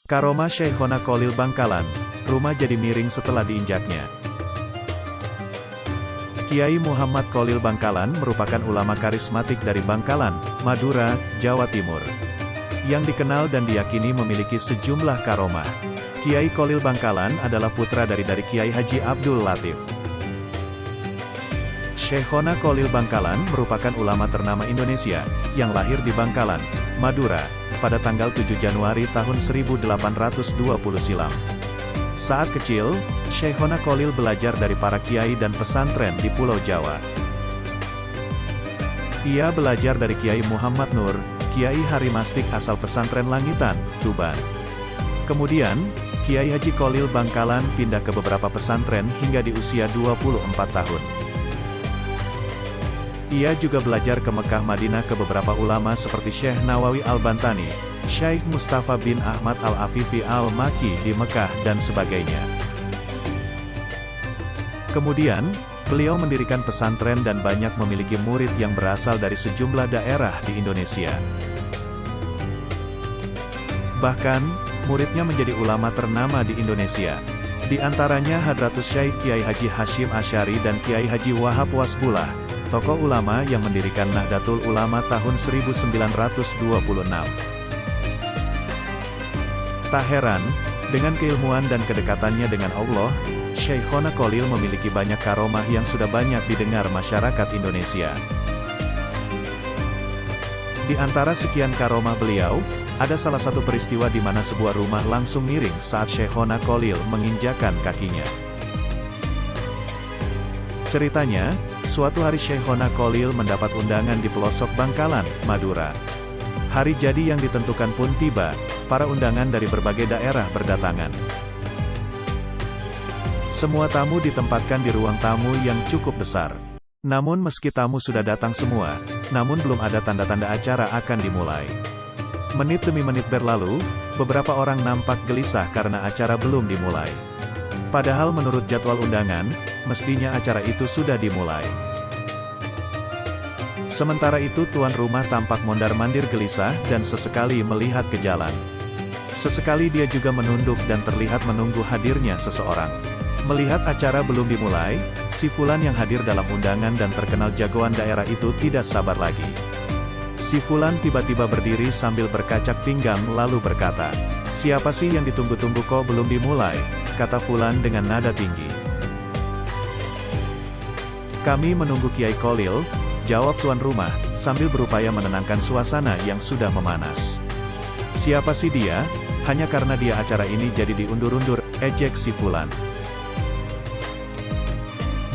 Karomah Syekhona Kholil Bangkalan, rumah jadi miring setelah diinjaknya. Kiai Muhammad Kholil Bangkalan merupakan ulama karismatik dari Bangkalan, Madura, Jawa Timur, yang dikenal dan diyakini memiliki sejumlah karomah. Kiai Kholil Bangkalan adalah putra dari Kiai Haji Abdul Latif. Syekhona Kholil Bangkalan merupakan ulama ternama Indonesia, yang lahir di Bangkalan, Madura, pada tanggal 7 Januari tahun 1820 silam. Saat kecil, Syekhona Kholil belajar dari para kiai dan pesantren di Pulau Jawa. Ia belajar dari Kiai Muhammad Nur, Kiai Harimastik asal pesantren Langitan, Tuban. Kemudian, Kiai Haji Kholil Bangkalan pindah ke beberapa pesantren hingga di usia 24 tahun. Ia juga belajar ke Mekah Madinah ke beberapa ulama seperti Syekh Nawawi Al-Bantani, Syekh Mustafa bin Ahmad Al-Afifi Al-Maki di Mekah dan sebagainya. Kemudian, beliau mendirikan pesantren dan banyak memiliki murid yang berasal dari sejumlah daerah di Indonesia. Bahkan, muridnya menjadi ulama ternama di Indonesia. Di antaranya Hadratus Syekh Kiai Haji Hashim Asy'ari dan Kiai Haji Wahab Wasbullah, tokoh ulama yang mendirikan Nahdlatul Ulama tahun 1926. Tak heran, dengan keilmuan dan kedekatannya dengan Allah, Syekhona Kholil memiliki banyak karomah yang sudah banyak didengar masyarakat Indonesia. Di antara sekian karomah beliau, ada salah satu peristiwa di mana sebuah rumah langsung miring saat Syekhona Kholil menginjakan kakinya. Ceritanya, suatu hari Syekhona Kholil mendapat undangan di pelosok Bangkalan, Madura. Hari jadi yang ditentukan pun tiba, para undangan dari berbagai daerah berdatangan. Semua tamu ditempatkan di ruang tamu yang cukup besar. Namun meski tamu sudah datang semua, namun belum ada tanda-tanda acara akan dimulai. Menit demi menit berlalu, beberapa orang nampak gelisah karena acara belum dimulai. Padahal menurut jadwal undangan, mestinya acara itu sudah dimulai. Sementara itu tuan rumah tampak mondar-mandir gelisah dan sesekali melihat ke jalan. Sesekali dia juga menunduk dan terlihat menunggu hadirnya seseorang. Melihat acara belum dimulai, si Fulan yang hadir dalam undangan dan terkenal jagoan daerah itu tidak sabar lagi. Si Fulan tiba-tiba berdiri sambil berkacak pinggang lalu berkata, "Siapa sih yang ditunggu-tunggu kok belum dimulai?" kata Fulan dengan nada tinggi. "Kami menunggu Kiai Kholil," jawab tuan rumah, sambil berupaya menenangkan suasana yang sudah memanas. "Siapa sih dia? Hanya karena dia acara ini jadi diundur-undur," ejek si Fulan.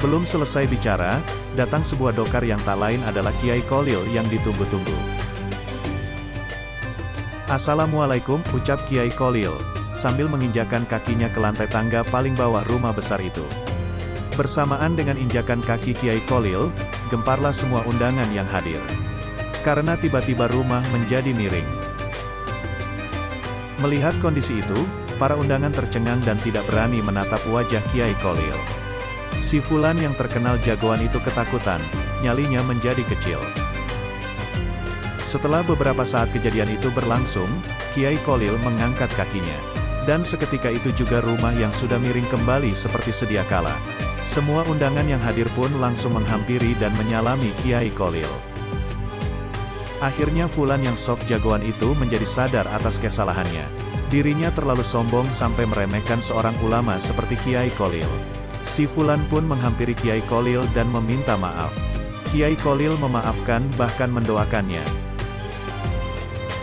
Belum selesai bicara, datang sebuah dokar yang tak lain adalah Kiai Kholil yang ditunggu-tunggu. "Assalamualaikum," ucap Kiai Kholil, sambil menginjakan kakinya ke lantai tangga paling bawah rumah besar itu. Bersamaan dengan injakan kaki Kiai Kholil, gemparlah semua undangan yang hadir. Karena tiba-tiba rumah menjadi miring. Melihat kondisi itu, para undangan tercengang dan tidak berani menatap wajah Kiai Kholil. Si Fulan yang terkenal jagoan itu ketakutan, nyalinya menjadi kecil. Setelah beberapa saat kejadian itu berlangsung, Kiai Kholil mengangkat kakinya. Dan seketika itu juga rumah yang sudah miring kembali seperti sedia kala. Semua undangan yang hadir pun langsung menghampiri dan menyalami Kiai Kholil. Akhirnya Fulan yang sok jagoan itu menjadi sadar atas kesalahannya. Dirinya terlalu sombong sampai meremehkan seorang ulama seperti Kiai Kholil. Si Fulan pun menghampiri Kiai Kholil dan meminta maaf. Kiai Kholil memaafkan bahkan mendoakannya.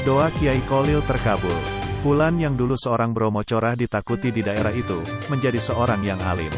Doa Kiai Kholil terkabul. Fulan yang dulu seorang bromo corah ditakuti di daerah itu, menjadi seorang yang alim.